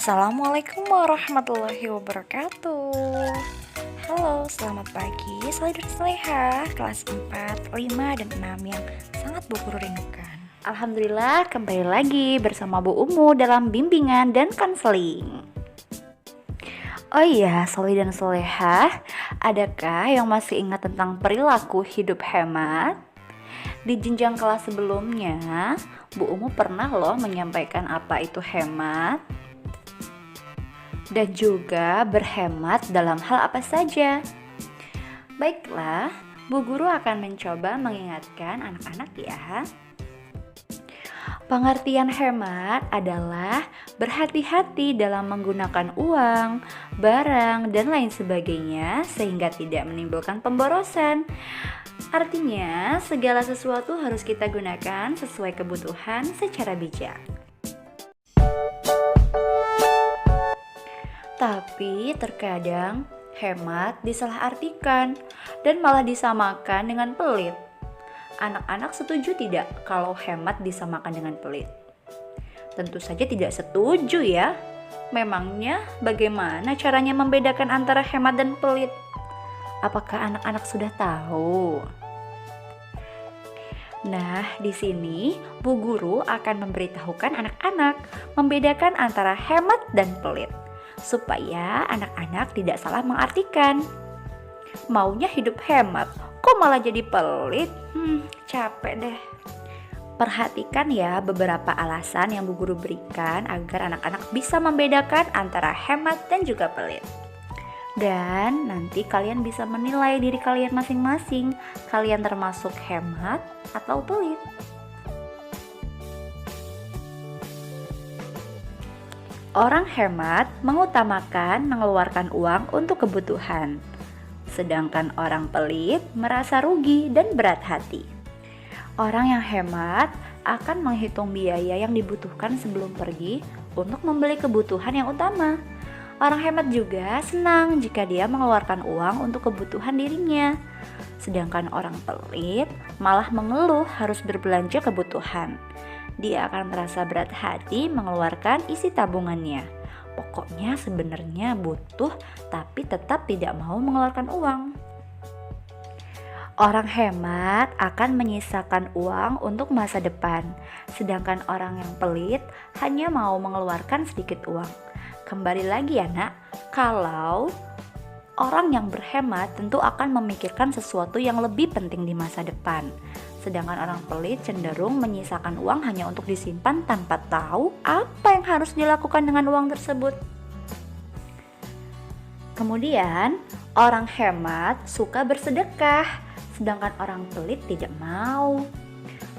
Assalamualaikum warahmatullahi wabarakatuh. Halo, selamat pagi Salih dan Salehah kelas 4, 5, dan 6 yang sangat Bu Guru rindukan. Alhamdulillah kembali lagi bersama Bu Umu dalam bimbingan dan konseling. Oh iya, Salih dan Salehah, adakah yang masih ingat tentang perilaku hidup hemat? Di jenjang kelas sebelumnya, Bu Umu pernah loh menyampaikan apa itu hemat dan juga berhemat dalam hal apa saja. Baiklah, Bu Guru akan mencoba mengingatkan anak-anak ya. Pengertian hemat adalah berhati-hati dalam menggunakan uang, barang, dan lain sebagainya sehingga tidak menimbulkan pemborosan. Artinya, segala sesuatu harus kita gunakan sesuai kebutuhan secara bijak. Tapi terkadang hemat disalahartikan dan malah disamakan dengan pelit. Anak-anak setuju tidak kalau hemat disamakan dengan pelit? Tentu saja tidak setuju ya. Memangnya bagaimana caranya membedakan antara hemat dan pelit? Apakah anak-anak sudah tahu? Nah, di sini Bu Guru akan memberitahukan anak-anak membedakan antara hemat dan pelit, supaya anak-anak tidak salah mengartikan. Maunya hidup hemat, kok malah jadi pelit? Capek deh. Perhatikan ya beberapa alasan yang Bu Guru berikan agar anak-anak bisa membedakan antara hemat dan juga pelit. Dan nanti kalian bisa menilai diri kalian masing-masing, kalian termasuk hemat atau pelit. Orang hemat mengutamakan mengeluarkan uang untuk kebutuhan, sedangkan orang pelit merasa rugi dan berat hati. Orang yang hemat akan menghitung biaya yang dibutuhkan sebelum pergi untuk membeli kebutuhan yang utama. Orang hemat juga senang jika dia mengeluarkan uang untuk kebutuhan dirinya, sedangkan orang pelit malah mengeluh harus berbelanja kebutuhan. Dia akan merasa berat hati mengeluarkan isi tabungannya. Pokoknya sebenarnya butuh tapi tetap tidak mau mengeluarkan uang. Orang hemat akan menyisakan uang untuk masa depan, sedangkan orang yang pelit hanya mau mengeluarkan sedikit uang. Kembali lagi ya nak, kalau orang yang berhemat tentu akan memikirkan sesuatu yang lebih penting di masa depan. Sedangkan orang pelit cenderung menyisakan uang hanya untuk disimpan tanpa tahu apa yang harus dilakukan dengan uang tersebut. Kemudian, orang hemat suka bersedekah, sedangkan orang pelit tidak mau.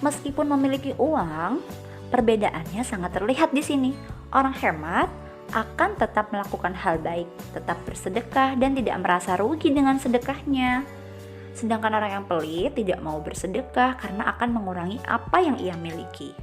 Meskipun memiliki uang, perbedaannya sangat terlihat di sini. Orang hemat akan tetap melakukan hal baik, tetap bersedekah dan tidak merasa rugi dengan sedekahnya. Sedangkan orang yang pelit tidak mau bersedekah karena akan mengurangi apa yang ia miliki.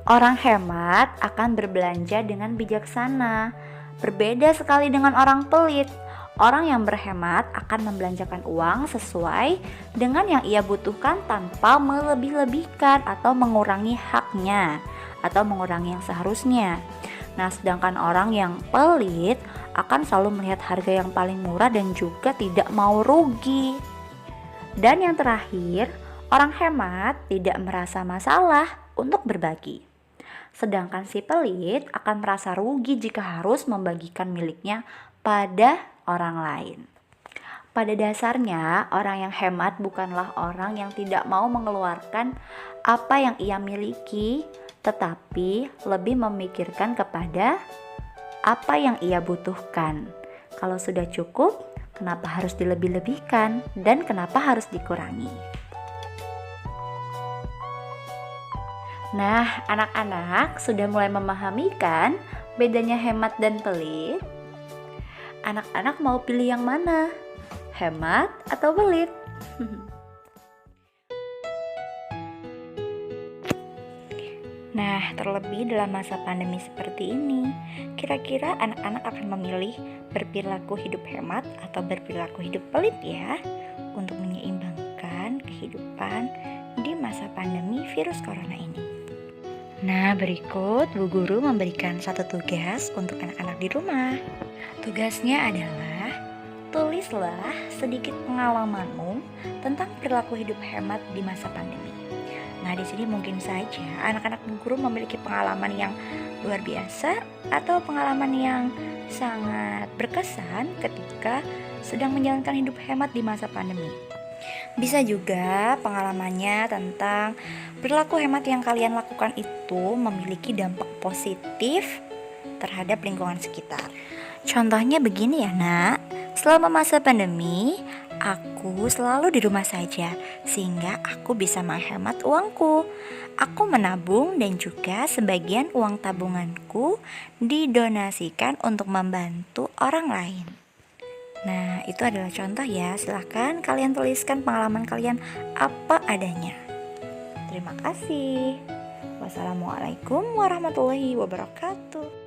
Orang hemat akan berbelanja dengan bijaksana. Berbeda sekali dengan orang pelit. Orang yang berhemat akan membelanjakan uang sesuai dengan yang ia butuhkan tanpa melebih-lebihkan atau mengurangi haknya atau mengurangi yang seharusnya. Nah, sedangkan orang yang pelit akan selalu melihat harga yang paling murah dan juga tidak mau rugi. Dan yang terakhir, orang hemat tidak merasa masalah untuk berbagi. Sedangkan si pelit akan merasa rugi jika harus membagikan miliknya pada orang lain. Pada dasarnya, orang yang hemat bukanlah orang yang tidak mau mengeluarkan apa yang ia miliki, tetapi lebih memikirkan kepada apa yang ia butuhkan. Kalau sudah cukup, kenapa harus dilebih-lebihkan dan kenapa harus dikurangi? Nah, anak-anak sudah mulai memahami kan bedanya hemat dan pelit? Anak-anak mau pilih yang mana? Hemat atau pelit? Nah, terlebih dalam masa pandemi seperti ini, kira-kira anak-anak akan memilih berperilaku hidup hemat atau berperilaku hidup pelit ya, untuk menyeimbangkan kehidupan di masa pandemi virus corona ini. Nah, berikut Bu Guru memberikan satu tugas untuk anak-anak di rumah. Tugasnya adalah tulislah sedikit pengalamanmu tentang perilaku hidup hemat di masa pandemi. Nah, di sini mungkin saja anak-anak Bu Guru memiliki pengalaman yang luar biasa atau pengalaman yang sangat berkesan ketika sedang menjalankan hidup hemat di masa pandemi. Bisa juga pengalamannya tentang perilaku hemat yang kalian lakukan itu memiliki dampak positif terhadap lingkungan sekitar. Contohnya begini ya nak, selama masa pandemi aku selalu di rumah saja sehingga aku bisa menghemat uangku. Aku menabung dan juga sebagian uang tabunganku didonasikan untuk membantu orang lain. Nah, itu adalah contoh ya. Silahkan kalian tuliskan pengalaman kalian apa adanya. Terima kasih. Wassalamualaikum warahmatullahi wabarakatuh.